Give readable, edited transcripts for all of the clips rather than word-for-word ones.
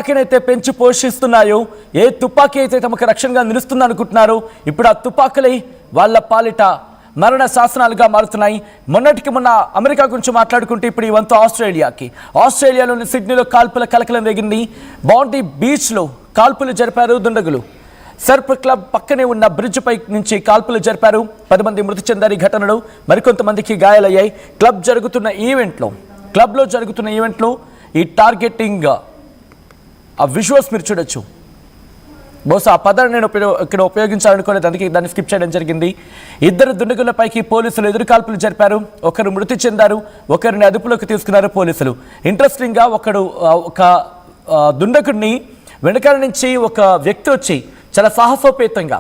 తుపాకీనైతే పెంచి పోషిస్తున్నాయో, ఏ తుపాకీ అయితే తమకు రక్షణగా నిలుస్తుంది అనుకుంటున్నారో ఇప్పుడు ఆ తుపాకులై వాళ్ళ పాలిట మరణ శాసనాలుగా మారుతున్నాయి. మొన్నటికి మొన్న అమెరికా గురించి మాట్లాడుకుంటే ఇప్పుడు ఈ వంతు ఆస్ట్రేలియాలోని సిడ్నీలో కాల్పుల కలకలం రేగింది. బాండీ బీచ్లో కాల్పులు జరిపారు దుండగులు. సర్ప్ క్లబ్ పక్కనే ఉన్న బ్రిడ్జ్ పై నుంచి కాల్పులు జరిపారు. 10 మంది మృతి చెందారు ఈ ఘటనలో, మరికొంతమందికి గాయాలయ్యాయి. క్లబ్లో జరుగుతున్న ఈవెంట్లో ఈ టార్గెటింగ్ ఆ విజువల్స్ మీరు చూడొచ్చు. బహుశా ఆ పదాన్ని నేను ఇక్కడ ఉపయోగించాలనుకోలేదు, అందుకే దాన్ని స్కిప్ చేయడం జరిగింది. 2 దుండగులపైకి పోలీసులు ఎదురుకాల్పులు జరిపారు. ఒకరు మృతి చెందారు, ఒకరిని అదుపులోకి తీసుకున్నారు పోలీసులు. ఇంట్రెస్టింగ్గా ఒక దుండగుడిని వెనకాల నుంచి ఒక వ్యక్తి వచ్చి చాలా సాహసోపేతంగా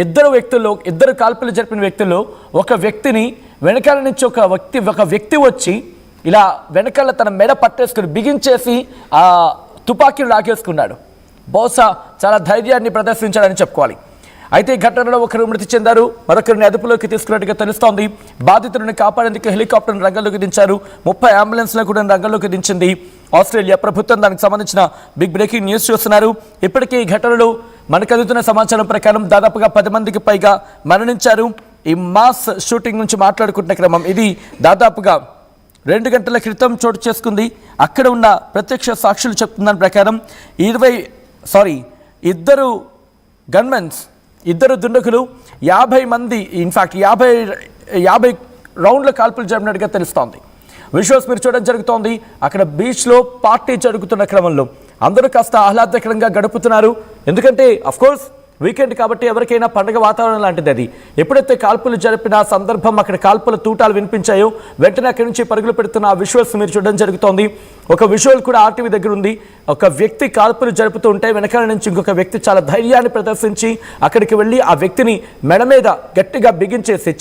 ఇద్దరు కాల్పులు జరిపిన వ్యక్తుల్లో ఒక వ్యక్తిని వెనకాల నుంచి ఒక వ్యక్తి వచ్చి ఇలా వెనకాల తన మెడ పట్టేసుకుని బిగించేసి ఆ తుపాకీని లాగేసుకున్నాడు. బహుశా చాలా ధైర్యాన్ని ప్రదర్శించాడని చెప్పుకోవాలి. అయితే ఈ ఘటనలో ఒకరు మృతి చెందారు, మరొకరిని అదుపులోకి తీసుకున్నట్టుగా తెలుస్తోంది. బాధితులను కాపాడేందుకు హెలికాప్టర్ను రంగంలోకి దించారు. 30 అంబులెన్స్లను కూడా రంగంలోకి దించింది ఆస్ట్రేలియా ప్రభుత్వం. దానికి సంబంధించిన బిగ్ బ్రేకింగ్ న్యూస్ చూస్తున్నారు. ఇప్పటికే ఈ ఘటనలో మనకు అందుతున్న సమాచారం ప్రకారం దాదాపుగా 10 మందికి పైగా మరణించారు. ఈ మాస్ షూటింగ్ నుంచి మాట్లాడుకుంటున్న క్రమం ఇది దాదాపుగా 2 గంటల క్రితం చోటు చేసుకుంది. అక్కడ ఉన్న ప్రత్యక్ష సాక్షులు చెప్తున్న ప్రకారం 2 దుండగులు 50 మంది, ఇన్ఫాక్ట్ 50 రౌండ్ల కాల్పులు జరిపినట్టుగా తెలుస్తోంది. విజువల్స్ మీరు చూడడం జరుగుతోంది. అక్కడ బీచ్లో పార్టీ జరుగుతున్న క్రమంలో అందరూ కాస్త ఆహ్లాదకరంగా గడుపుతున్నారు. ఎందుకంటే అఫ్కోర్స్ వీకెండ్ కాబట్టి ఎవరికైనా పండుగ వాతావరణం లాంటిది అది. ఎప్పుడైతే కాల్పులు జరిపిన సందర్భం అక్కడ కాల్పుల తూటాలు వినిపించాయో వెంటనే అక్కడి నుంచి పరుగులు పెడుతున్న ఆ విజువల్స్ మీరు చూడడం జరుగుతోంది. ఒక విజువల్ కూడా ఆర్టీవీ దగ్గర ఉంది. ఒక వ్యక్తి కాల్పులు జరుపుతూ ఉంటే వెనకాల నుంచి ఇంకొక వ్యక్తి చాలా ధైర్యాన్ని ప్రదర్శించి అక్కడికి వెళ్ళి ఆ వ్యక్తిని మెడ మీద గట్టిగా బిగించేసి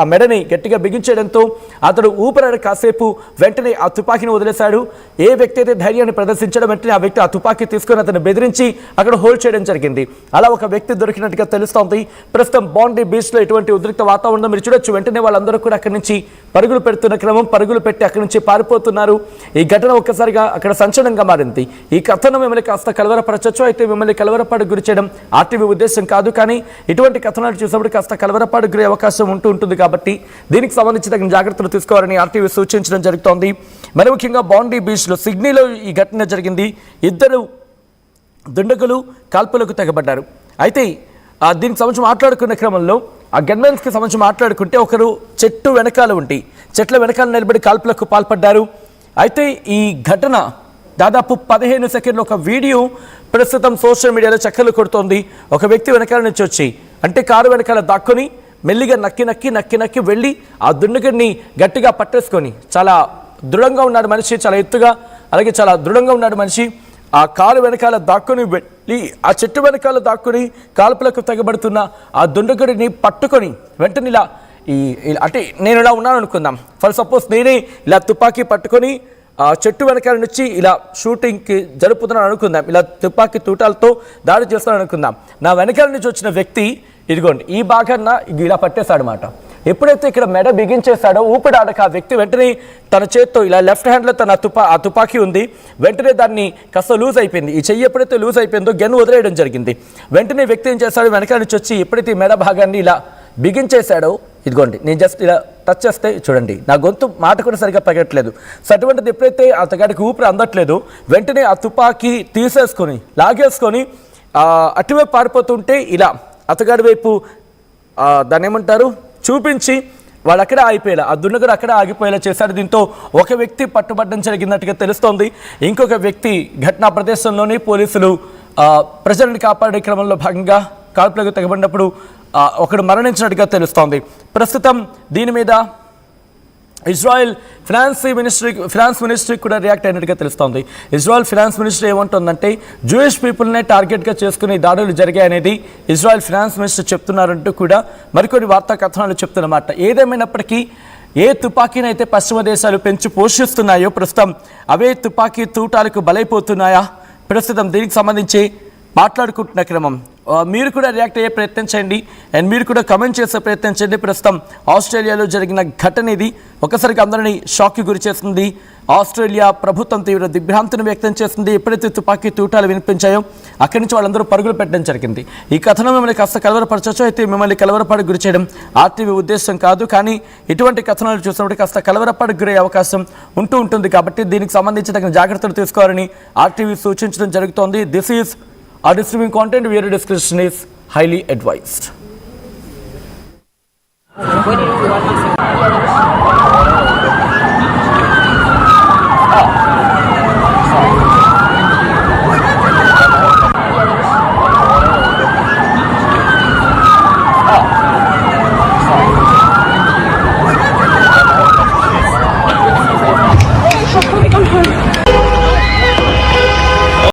ఆ మెడని గట్టిగా బిగించేయడంతో అతడు ఊపిరాడు కాసేపు వెంటనే ఆ తుపాకీని వదిలేశాడు. ఏ వ్యక్తి అయితే ధైర్యాన్ని ప్రదర్శించడం వెంటనే ఆ వ్యక్తి ఆ తుపాకీ తీసుకొని అతను బెదిరించి అక్కడ హోల్డ్ చేయడం జరిగింది. అలా ఒక వ్యక్తి దొరికినట్టుగా తెలుస్తోంది. ప్రస్తుతం బాండీ బీచ్లో ఎటువంటి ఉద్రిక్త వాతావరణం మీరు చూడొచ్చు. వెంటనే వాళ్ళందరూ కూడా అక్కడి నుంచి పరుగులు పెడుతున్న క్రమం, పరుగులు పెట్టి అక్కడి నుంచి పారిపోతున్నారు. ఈ ఘటన ఒక్కసారిగా అక్కడ సంచలనంగా మారింది. ఈ కథనం మిమ్మల్ని కాస్త కలవరపరచచ్చు, అయితే మిమ్మల్ని కలవరపాటు గురి చేయడం ఆర్టీవీ ఉద్దేశం కాదు. కానీ ఇటువంటి కథనాలు చూసినప్పుడు కాస్త కలవరపాటు గురి అవకాశం ఉంటుంది కాబట్టి దీనికి సంబంధించి తగిన జాగ్రత్తలు తీసుకోవాలని ఆర్టీవీ సూచించడం జరుగుతోంది. మరి ముఖ్యంగా బాండీ బీచ్లో సిడ్నీలో ఈ ఘటన జరిగింది. 2 దుండగులు కాల్పులకు తెగబడ్డారు. అయితే దీనికి సంబంధించి మాట్లాడుకునే క్రమంలో ఆ గన్మెన్స్కి సంబంధించి మాట్లాడుకుంటే ఒకరు చెట్ల వెనకాల నిలబడి కాల్పులకు పాల్పడ్డారు. అయితే ఈ ఘటన దాదాపు 15 సెకండ్ల ఒక వీడియో ప్రస్తుతం సోషల్ మీడియాలో చక్కర్లు కొడుతోంది. ఒక వ్యక్తి వెనకాల నుంచి వచ్చి అంటే కారు వెనకాల దాక్కుని మెల్లిగా నక్కి వెళ్ళి ఆ దుండగుడిని గట్టిగా పట్టేసుకొని చాలా దృఢంగా ఉన్నాడు మనిషి, చాలా ఎత్తుగా అలాగే చాలా దృఢంగా ఉన్నాడు మనిషి. ఆ కారు వెనకాల దాక్కుని వెళ్ళి ఆ చెట్టు వెనకాల దాక్కుని కాల్పులకు తెగబడుతున్న ఆ దుండగుడిని పట్టుకొని వెంటనే ఇలా అంటే నేను ఇలా ఉన్నాను అనుకుందాం, ఫర్ సపోజ్ నేనే ఇలా తుపాకీ పట్టుకొని ఆ చెట్టు వెనకాల నుంచి ఇలా షూటింగ్కి జరుపుతున్నాను అనుకుందాం, ఇలా తుపాకీ తూటాలతో దాడి చేస్తున్నాను అనుకుందాం. నా వెనకాల నుంచి వచ్చిన వ్యక్తి ఇదిగోండి ఈ భాగాన్న ఇలా పట్టేశాడు అన్నమాట. ఎప్పుడైతే ఇక్కడ మెడ బిగించేశాడో ఊపిడాడక ఆ వ్యక్తి వెంటనే తన చేత్తో ఇలా లెఫ్ట్ హ్యాండ్లో ఆ తుపాకీ ఉంది, వెంటనే దాన్ని కాస్త లూజ్ అయిపోయింది. ఈ చెయ్యి ఎప్పుడైతే లూజ్ అయిపోయిందో గన్ వదిలేయడం జరిగింది. వెంటనే వ్యక్తి ఏం చేశాడు, వెనకాల నుంచి వచ్చి ఎప్పుడైతే మెడ భాగాన్ని ఇలా బిగించేశాడో ఇదిగోండి నేను జస్ట్ ఇలా టచ్ చేస్తే చూడండి నా గొంతు మాట కూడా సరిగ్గా పగట్లేదు. సో అటువంటిది ఎప్పుడైతే అతగాడికి ఊపిరి అందట్లేదు వెంటనే ఆ తుపాకీ తీసేసుకొని లాగేసుకొని అటువైపు పారిపోతుంటే ఇలా అతగాడి వైపు దాన్ని ఏమంటారు చూపించి వాడు అక్కడే ఆగిపోయేలా, ఆ దుండగుడు అక్కడే ఆగిపోయేలా చేశాడు. దీంతో ఒక వ్యక్తి పట్టుబట్టడం జరిగినట్టుగా తెలుస్తోంది. ఇంకొక వ్యక్తి ఘటనా ప్రదేశంలోనే పోలీసులు ప్రజలను కాపాడే క్రమంలో భాగంగా కాల్పులకు తెగబడినప్పుడు ఒకడు మరణించినట్టుగా తెలుస్తోంది. ప్రస్తుతం దీని మీద ఇజ్రాయెల్ ఫినాన్స్ మినిస్ట్రీ కూడా రియాక్ట్ అయినట్టుగా తెలుస్తోంది. ఇజ్రాయెల్ ఫినాన్స్ మినిస్ట్రీ ఏమంటుందంటే జూయిష్ పీపుల్నే టార్గెట్గా చేసుకుని దాడులు జరిగాయనేది ఇజ్రాయెల్ ఫినాన్స్ మినిస్టర్ చెప్తున్నారంటూ కూడా మరికొన్ని వార్తా కథనాలు చెప్తున్నమాట. ఏదేమైనప్పటికీ ఏ తుపాకీనైతే పశ్చిమ దేశాలు పెంచి పోషిస్తున్నాయో ప్రస్తుతం అవే తుపాకీ తూటాలకు బలైపోతున్నాయా? ప్రస్తుతం దీనికి సంబంధించి మాట్లాడుకుంటున్న క్రమం మీరు కూడా రియాక్ట్ అయ్యే ప్రయత్నం చేయండి అండ్ మీరు కూడా కమెంట్ చేసే ప్రయత్నం చేయండి. ప్రస్తుతం ఆస్ట్రేలియాలో జరిగిన ఘటన ఇది ఒకసారిగా అందరినీ షాక్కి గురి చేస్తుంది. ఆస్ట్రేలియా ప్రభుత్వం తీవ్ర దిగ్భ్రాంతిని వ్యక్తం చేస్తుంది. ఎప్పుడైతే తుపాకీ తూటాలు వినిపించాయో అక్కడి నుంచి వాళ్ళందరూ పరుగులు పెట్టడం జరిగింది. ఈ కథనం మిమ్మల్ని కాస్త కలవరపరచచ్చు, అయితే మిమ్మల్ని కలవరపాటుకు గురి చేయడం ఆర్టీవీ ఉద్దేశం కాదు. కానీ ఇటువంటి కథనాలు చూసినప్పుడు కాస్త కలవరపాటుకు గురయ్యే అవకాశం ఉంటుంది. కాబట్టి దీనికి సంబంధించి తగిన జాగ్రత్తలు తీసుకోవాలని ఆర్టీవీ సూచించడం జరుగుతోంది. This is our disturbing content. Viewer discretion is highly advised.